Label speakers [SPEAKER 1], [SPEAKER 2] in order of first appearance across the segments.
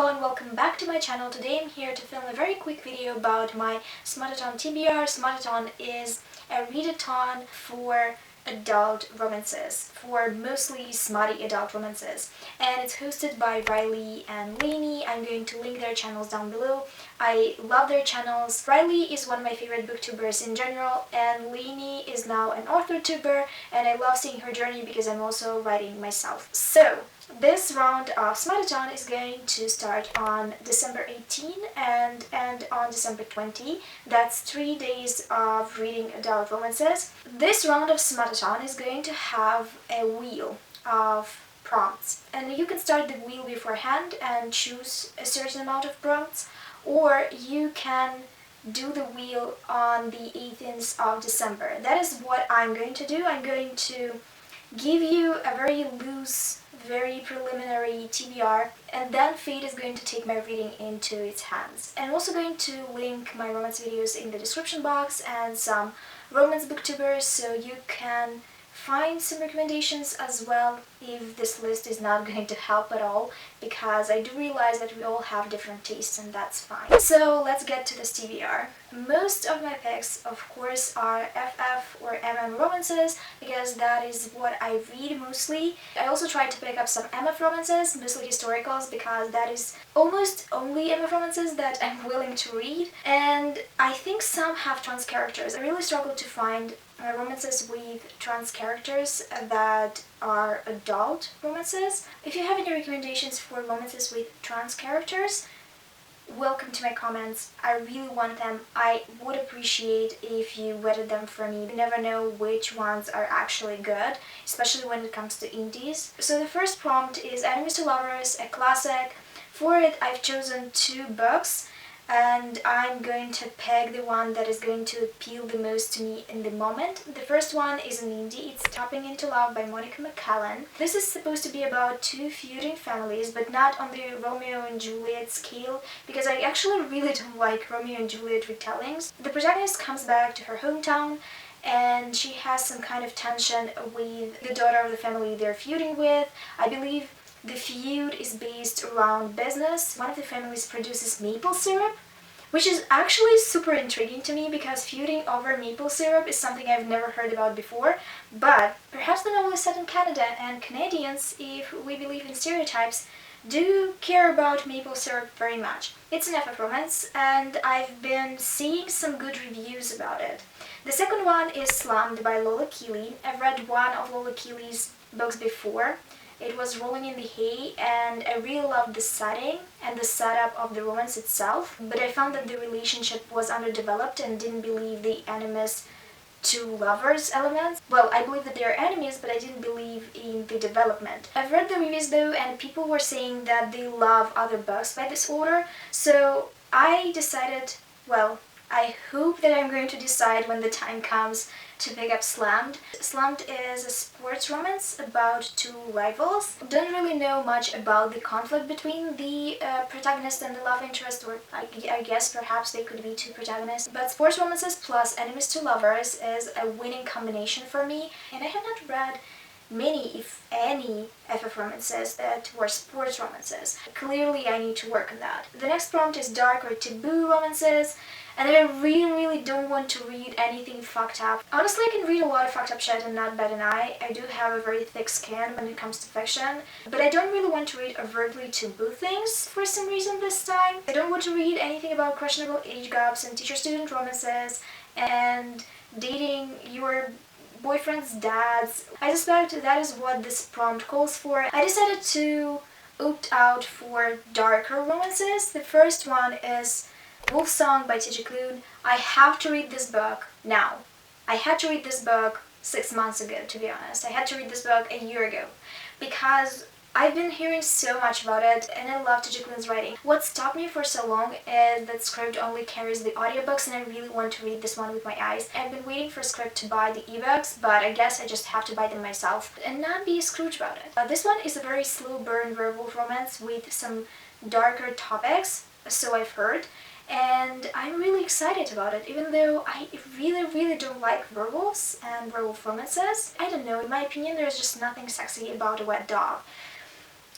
[SPEAKER 1] Hello and welcome back to my channel. Today I'm here to film a very quick video about my Smutathon TBR. Smutathon is a readathon for adult romances, for mostly smutty adult romances, and it's hosted by Riley and Lainey. I'm going to link their channels down below. I love their channels. Riley is one of my favorite booktubers in general, and Lainey is now an author tuber, and I love seeing her journey because I'm also writing myself. So this round of Smutathon is going to start on December 18 and end on December 20. That's 3 days of reading adult romances. This round of Smutathon is going to have a wheel of prompts, and you can start the wheel beforehand and choose a certain amount of prompts, or you can do the wheel on the 18th of December. That is what I'm going to do. I'm going to give you a very loose, very preliminary TBR, and then Fate is going to take my reading into its hands. And I'm also going to link my romance videos in the description box and some romance booktubers, so you can find some recommendations as well if this list is not going to help at all, because I do realize that we all have different tastes and that's fine. So let's get to this TBR. Most of my picks, of course, are FF or MM romances, because that is what I read mostly. I also tried to pick up some MF romances, mostly historicals, because that is almost only MF romances that I'm willing to read. And I think some have trans characters. I really struggled to find romances with trans characters that are adult romances. If you have any recommendations for romances with trans characters, welcome to my comments. I really want them. I would appreciate if you vetted them for me. You never know which ones are actually good, especially when it comes to indies. So the first prompt is Enemies to Lovers, a classic. For it, I've chosen 2 books, and I'm going to pick the one that is going to appeal the most to me in the moment. The first one is an indie. It's Tapping Into Love by Monica McCallan. This is supposed to be about 2 feuding families, but not on the Romeo and Juliet scale, because I actually really don't like Romeo and Juliet retellings. The protagonist comes back to her hometown, and she has some kind of tension with the daughter of the family they're feuding with. I believe the feud is based around business. One of the families produces maple syrup, which is actually super intriguing to me, because feuding over maple syrup is something I've never heard about before. But perhaps the novel is set in Canada, and Canadians, if we believe in stereotypes, do care about maple syrup very much. It's an FF romance, and I've been seeing some good reviews about it. The second one is Slammed by Lola Keeley. I've read one of Lola Keeley's books before. It was Rolling in the Hay, and I really loved the setting and the setup of the romance itself, but I found that the relationship was underdeveloped and didn't believe the enemies to lovers elements. Well, I believe that they are enemies, but I didn't believe in the development. I've read the reviews though, and people were saying that they love other books by this author, so I decided, well, I hope that I'm going to decide when the time comes to pick up Slammed. Slammed is a sports romance about 2 rivals. Don't really know much about the conflict between the protagonist and the love interest, or I guess perhaps they could be 2 protagonists. But sports romances plus enemies to lovers is a winning combination for me, and I have not read many, if any, FF romances that were sports romances. Clearly I need to work on that. The next prompt is dark or taboo romances, and I really don't want to read anything fucked up. Honestly, I can read a lot of fucked up shit and not bat an eye. I do have a very thick skin when it comes to fiction, but I don't really want to read overtly taboo things for some reason this time. I don't want to read anything about questionable age gaps and teacher-student romances and dating your boyfriend's dads. I suspect that is what this prompt calls for. I decided to opt out for darker romances. The first one is Wolf Song by TJ Klune. I have to read this book now. I had to read this book 6 months ago, to be honest. I had to read this book a year ago, because I've been hearing so much about it, and I love TJ Klune's writing. What stopped me for so long is that Script only carries the audiobooks, and I really want to read this one with my eyes. I've been waiting for Script to buy the ebooks, but I guess I just have to buy them myself and not be a Scrooge about it. This one is a very slow burn werewolf romance with some darker topics, so I've heard. And I'm really excited about it, even though I really don't like werewolves and werewolf romances. I don't know, in my opinion, there's just nothing sexy about a wet dog.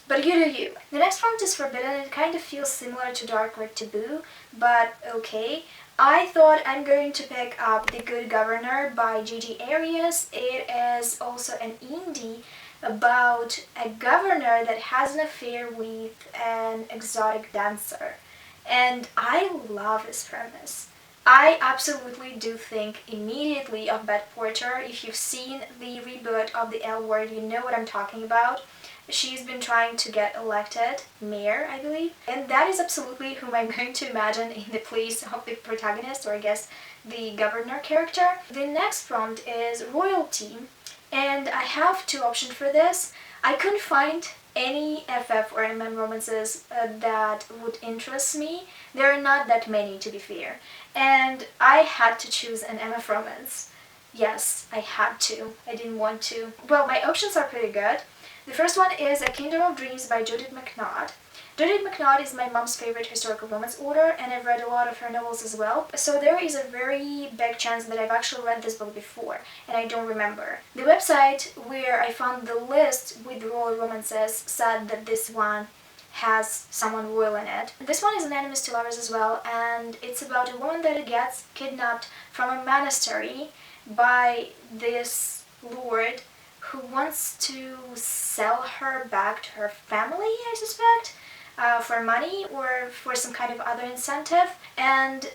[SPEAKER 1] But you do you. The next prompt is forbidden. It kind of feels similar to Dark or Taboo, but okay. I thought I'm going to pick up The Good Governor by J.J. Arias. It is also an indie about a governor that has an affair with an exotic dancer. And I love this premise. I absolutely do think immediately of Beth Porter. If you've seen the reboot of the L Word, you know what I'm talking about. She's been trying to get elected mayor, I believe. And that is absolutely whom I'm going to imagine in the place of the protagonist, or I guess the governor character. The next prompt is royalty. And I have two options for this. I couldn't find any FF or MM romances that would interest me. There are not that many, to be fair. And I had to choose an MF romance. Yes, I had to. I didn't want to. Well, my options are pretty good. The first one is A Kingdom of Dreams by Judith McNaught. Judith McNaught is my mom's favorite historical romance author, and I've read a lot of her novels as well. So there is a very big chance that I've actually read this book before, and I don't remember. The website where I found the list with royal romances said that this one has someone royal in it. This one is an enemies to lovers as well, and it's about a woman that gets kidnapped from a monastery by this lord who wants to sell her back to her family, I suspect, for money or for some kind of other incentive. And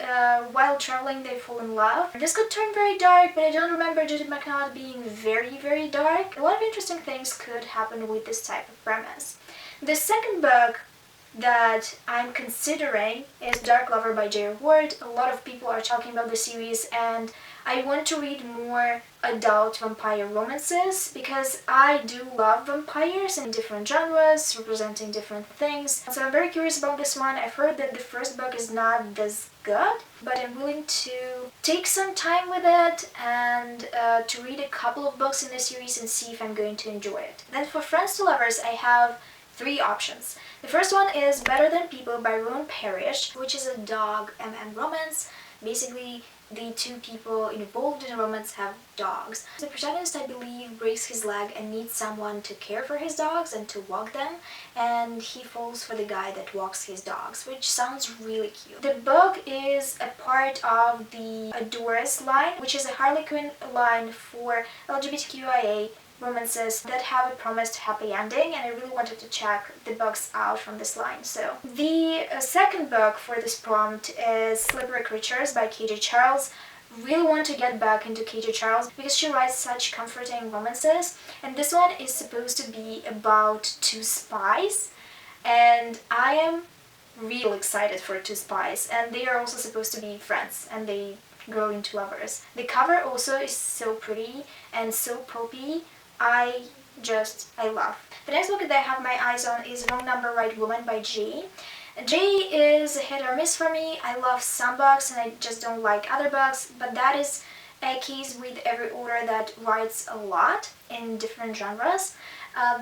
[SPEAKER 1] while traveling they fall in love. This could turn very dark, but I don't remember Judith McNaught being very dark. A lot of interesting things could happen with this type of premise. The second book that I'm considering is Dark Lover by J.R. Ward. A lot of people are talking about the series, and I want to read more adult vampire romances because I do love vampires in different genres, representing different things. So I'm very curious about this one. I've heard that the first book is not this good, but I'm willing to take some time with it and to read a couple of books in the series and see if I'm going to enjoy it. Then for Friends to Lovers, I have three options. The first one is Better Than People by Rowan Parrish, which is a dog MM romance. Basically, the two people involved in the romance have dogs. The protagonist, I believe, breaks his leg and needs someone to care for his dogs and to walk them, and he falls for the guy that walks his dogs, which sounds really cute. The book is a part of the Adoris line, which is a Harley Quinn line for LGBTQIA romances that have a promised happy ending, and I really wanted to check the books out from this line. So the second book for this prompt is Slippery Creatures by KJ Charles. Really want to get back into KJ Charles because she writes such comforting romances, and this one is supposed to be about two spies, and I am real excited for two spies, and they are also supposed to be friends, and they grow into lovers. The cover also is so pretty and so pulpy. I love. The next book that I have my eyes on is Wrong Number, Right Woman by Jay. Jay is a hit or miss for me. I love some books and I just don't like other books, but that is a case with every author that writes a lot in different genres.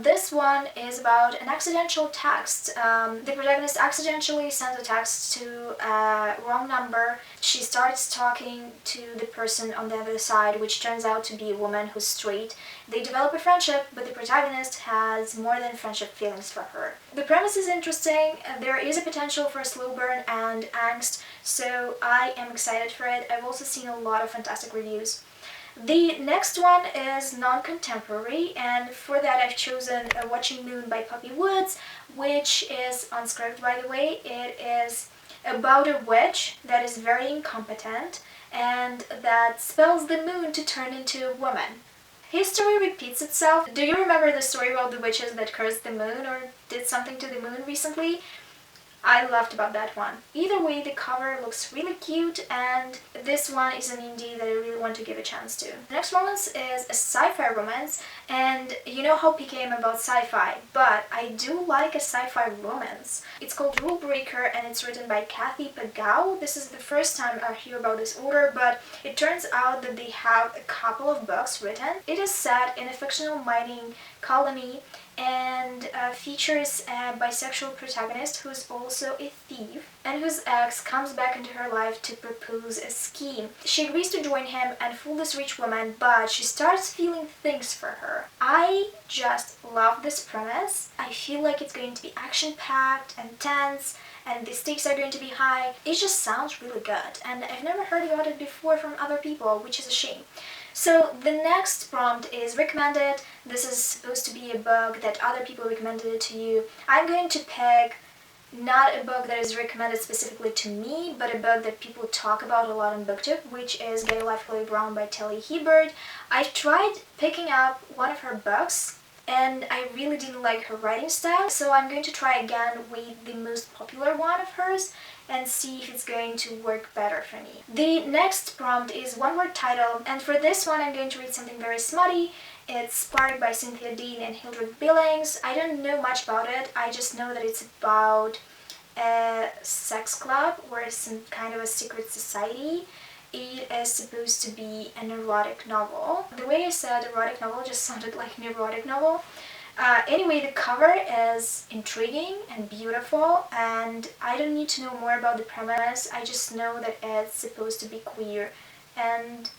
[SPEAKER 1] This one is about an accidental text. The protagonist accidentally sends a text to a wrong number. She starts talking to the person on the other side, which turns out to be a woman who's straight. They develop a friendship, but the protagonist has more than friendship feelings for her. The premise is interesting. There is a potential for slow burn and angst, so I am excited for it. I've also seen a lot of fantastic reviews. The next one is non-contemporary, and for that I've chosen Watching Moon by Poppy Woods, which is unscripted, by the way. It is about a witch that is very incompetent and that spells the moon to turn into a woman. History repeats itself. Do you remember the story about the witches that cursed the moon or did something to the moon recently? I loved about that one. Either way, the cover looks really cute, and this one is an indie that I really want to give a chance to. The next romance is a sci-fi romance, and you know how picky I am about sci-fi, but I do like a sci-fi romance. It's called Rule Breaker, and it's written by Kathy Pagao. This is the first time I hear about this author, but it turns out that they have a couple of books written. It is set in a fictional mining colony, and features a bisexual protagonist who's also a thief and whose ex comes back into her life to propose a scheme. She agrees to join him and fool this rich woman, but she starts feeling things for her. I just love this premise. I feel like it's going to be action-packed and tense, and the stakes are going to be high. It just sounds really good, and I've never heard about it before from other people, which is a shame. So the next prompt is recommended. This is supposed to be a book that other people recommended it to you. I'm going to pick not a book that is recommended specifically to me, but a book that people talk about a lot on Booktube, which is 𝔻𝕆𝕆𝕂𝕋𝕌𝔹𝔼 by Telly Hibbert. I've tried picking up one of her books, and I really didn't like her writing style, so I'm going to try again with the most popular one of hers and see if it's going to work better for me. The next prompt is one-word title, and for this one I'm going to read something very smutty. It's Spark by Cynthia Dean and 𝔻𝕆𝕆𝕂𝕋𝕌. I don't know much about it, I just know that it's about a sex club or some kind of a secret society. It is supposed to be an erotic novel. The way I said erotic novel just sounded like an erotic novel. Anyway, the cover is intriguing and beautiful, and I don't need to know more about the premise. I just know that it's supposed to be queer, and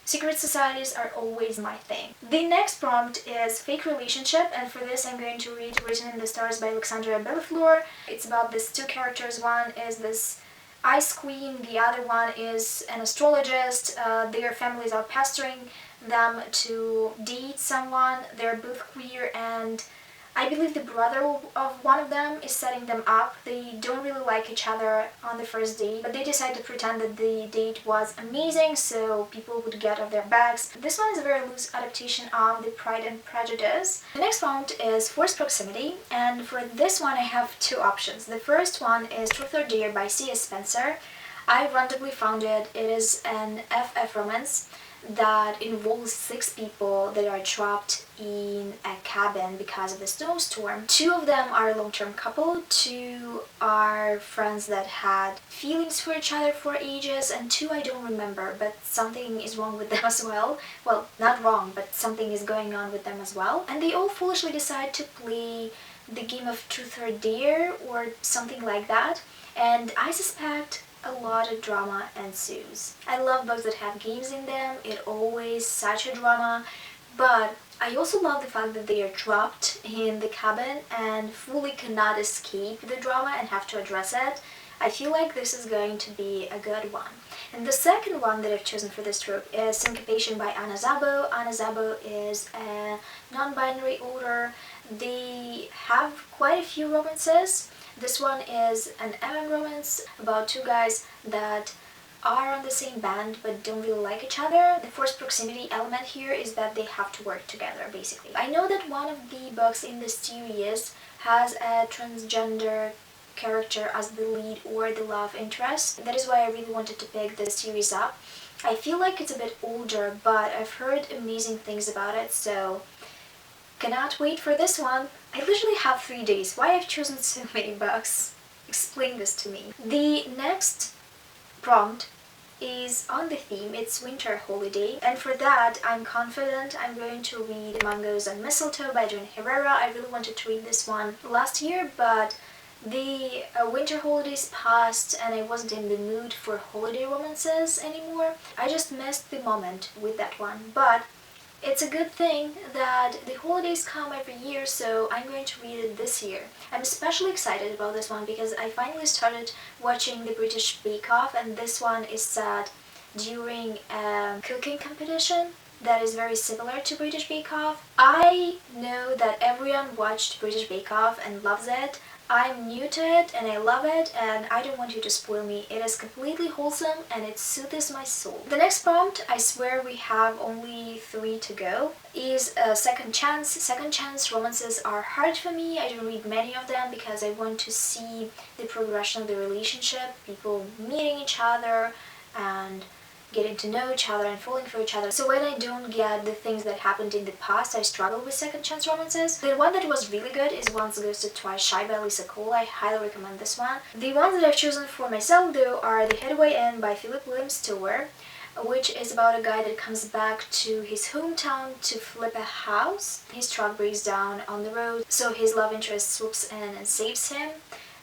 [SPEAKER 1] secret societies are always my thing. The next prompt is fake relationship, and for this I'm going to read Written in the Stars by ℏ𝕼𝕼. It's about these two characters. One is this ice queen, the other one is an astrologist. Their families are pestering them to date someone. They're both queer, and I believe the brother of one of them is setting them up. They don't really like each other on the first date, but they decide to pretend that the date was amazing so people would get off their backs. This one is a very loose adaptation of the Pride and Prejudice. The next prompt is forced proximity, and for this one I have two options. The first one is Truth or Dare by C.S. Spencer. I randomly found it. It is an FF romance that involves 6 people that are trapped in a cabin because of a snowstorm. 2 of them are a long-term couple, 2 are friends that had feelings for each other for ages, and 2 I don't remember, but something is wrong with them as well. Well, not wrong, but something is going on with them as well. And they all foolishly decide to play the game of Truth or Dare or something like that, and I suspect a lot of drama ensues. I love books that have games in them. It always such a drama, but I also love the fact that they are trapped in the cabin and fully cannot escape the drama and have to address it. I feel like this is going to be a good one. And the second one that I've chosen for this trope is Syncopation by Anna Szabo. Anna Szabo is a non-binary author. They have quite a few romances. This one is an MM romance about 2 guys that are on the same band but don't really like each other. The forced proximity element here is that they have to work together, basically. I know that one of the books in this series has a transgender character as the lead or the love interest. That is why I really wanted to pick this series up. I feel like it's a bit older, but I've heard amazing things about it, so cannot wait for this one. I literally have 3 days. Why I've chosen so many books? Explain this to me. The next prompt is on the theme. It's winter holiday, and for that I'm confident I'm going to read Mangoes and Mistletoe by Joan Herrera. I really wanted to read this one last year, but the winter holidays passed and I wasn't in the mood for holiday romances anymore. I just missed the moment with that one, but it's a good thing that the holidays come every year, so I'm going to read it this year. I'm especially excited about this one because I finally started watching the British Bake Off, and this one is set during a cooking competition that is very similar to British Bake Off. I know that everyone watched British Bake Off and loves it. I'm new to it and I love it, and I don't want you to spoil me. It is completely wholesome and it soothes my soul. The next prompt, I swear we have only 3 to go, is a second chance. Second chance romances are hard for me. I don't read many of them because I want to see the progression of the relationship, people meeting each other and getting to know each other and falling for each other. So when I don't get the things that happened in the past, I struggle with second chance romances. The one that was really good is Once Ghosted Twice Shy by Lisa Cole. I highly recommend this one. The ones that I've chosen for myself though are The Headway Inn by Philip William Stewart, which is about a guy that comes back to his hometown to flip a house. His truck breaks down on the road, so his love interest swoops in and saves him.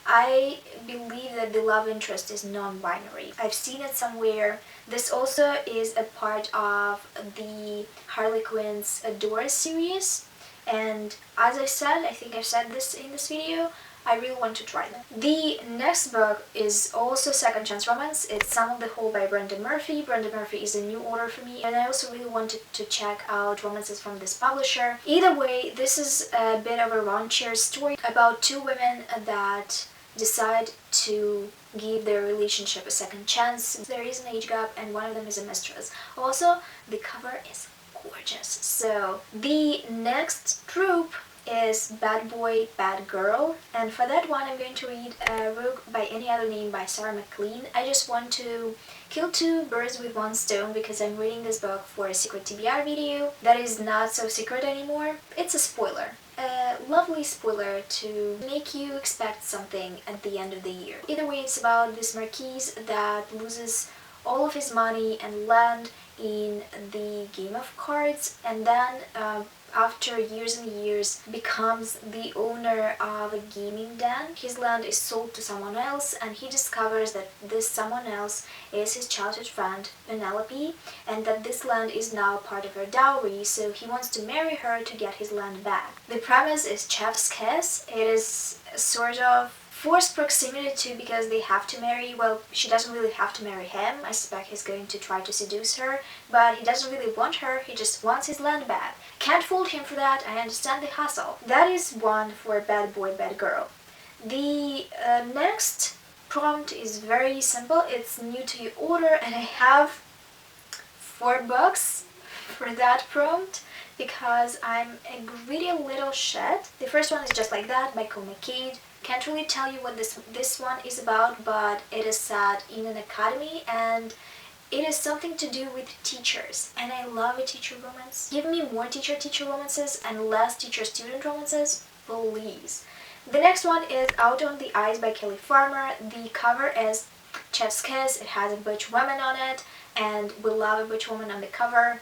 [SPEAKER 1] I believe that the love interest is non-binary. I've seen it somewhere. This also is a part of the Harley Quinn's Adore series, and as I said, I think I've said this in this video, I really want to try them. The next book is also second chance romance. It's Some of the Whole by Brenda Murphy. Brenda Murphy is a new author for me, and I also really wanted to check out romances from this publisher. Either way, this is a bit of a raunchier story about two women that decide to give their relationship a second chance. There is an age gap and one of them is a mistress. Also, the cover is gorgeous. So the next trope is Bad Boy, Bad Girl, and for that one I'm going to read Rogue by Any Other Name by Sarah MacLean. I just want to kill two birds with one stone because I'm reading this book for a secret TBR video that is not so secret anymore. It's a spoiler. A lovely spoiler to make you expect something at the end of the year. Either way, it's about this marquis that loses all of his money and land in the game of cards, and then after years and years becomes the owner of a gaming den. His land is sold to someone else, and he discovers that this someone else is his childhood friend Penelope, and that this land is now part of her dowry, so he wants to marry her to get his land back. The premise is chef's kiss. It is sort of forced proximity too, because they have to marry. Well, she doesn't really have to marry him. I suspect he's going to try to seduce her, but he doesn't really want her, he just wants his land back. Can't fault him for that, I understand the hustle. That is one for Bad Boy, Bad Girl. The next prompt is very simple. It's new to your order, and I have 4 books for that prompt because I'm a greedy little shit. The first one is Just Like That by Cole McCade. Can't really tell you what this one is about, but it is set in an academy and it is something to do with teachers, and I love a teacher romance. Give me more teacher romances and less teacher-student romances, please. The next one is Out on the Ice by Kelly Farmer. The cover is chef's kiss. It has a butch woman on it, and we love a butch woman on the cover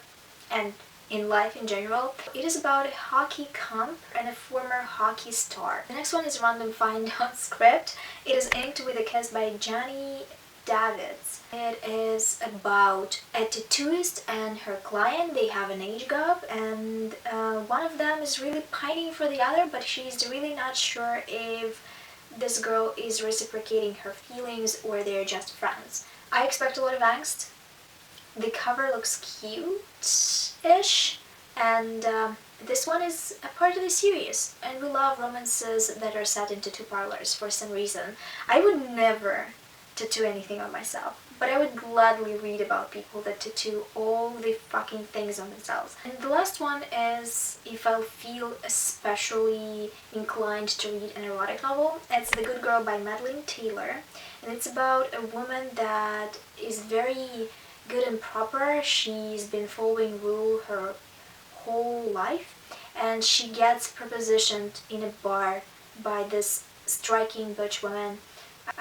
[SPEAKER 1] and in life in general. It is about a hockey camp and a former hockey star. The next one is Random Find on Script. It is inked with a kiss by Johnny Davids. It is about a tattooist and her client. They have an age gap, and one of them is really pining for the other, but she's really not sure if this girl is reciprocating her feelings or they're just friends. I expect a lot of angst. The cover looks cute-ish, and this one is a part of the series, and we love romances that are set in tattoo parlors for some reason. I would never tattoo anything on myself, but I would gladly read about people that tattoo all the fucking things on themselves. And the last one is If I'll Feel Especially Inclined to Read an Erotic Novel. It's The Good Girl by Madeline Taylor, and it's about a woman that is very good and proper. She's been following rule her whole life, and she gets propositioned in a bar by this striking butch woman,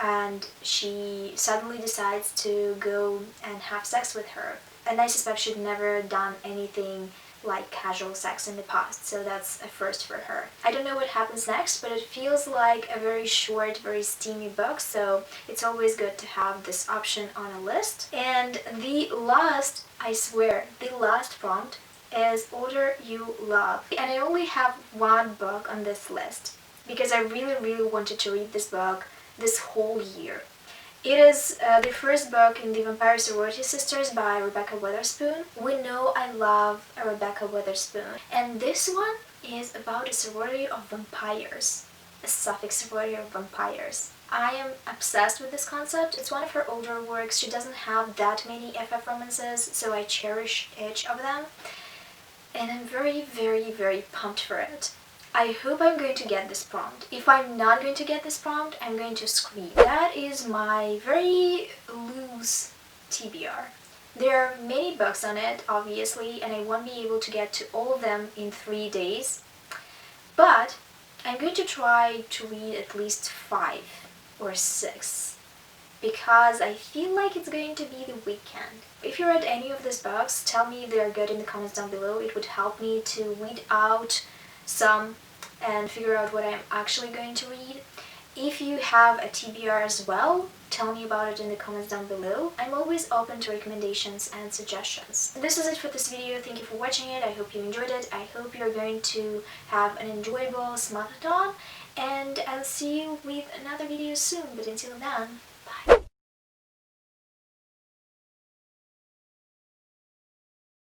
[SPEAKER 1] and she suddenly decides to go and have sex with her. And I suspect she'd never done anything like casual sex in the past, so that's a first for her. I don't know what happens next, but it feels like a very short, very steamy book, so it's always good to have this option on a list. And the last, I swear, the last prompt is Author You Love. And I only have 1 book on this list because I really wanted to read this book this whole year. It is the first book in the Vampire Sorority Sisters by Rebecca Weatherspoon. We know I love Rebecca Weatherspoon, and this one is about a sorority of vampires, a Suffolk sorority of vampires. I am obsessed with this concept. It's one of her older works. She doesn't have that many FF romances, so I cherish each of them, and I'm very pumped for it. I hope I'm going to get this prompt. If I'm not going to get this prompt, I'm going to scream. That is my very loose TBR. There are many books on it, obviously, and I won't be able to get to all of them in 3 days. But I'm going to try to read at least 5 or 6 because I feel like it's going to be the weekend. If you read any of these books, tell me if they are good in the comments down below. It would help me to weed out some and figure out what I'm actually going to read. If you have a TBR as well, tell me about it in the comments down below. I'm always open to recommendations and suggestions. This is it for this video. Thank you for watching it. I hope you enjoyed it. I hope you're going to have an enjoyable Smutathon, and I'll see you with another video soon. But until then,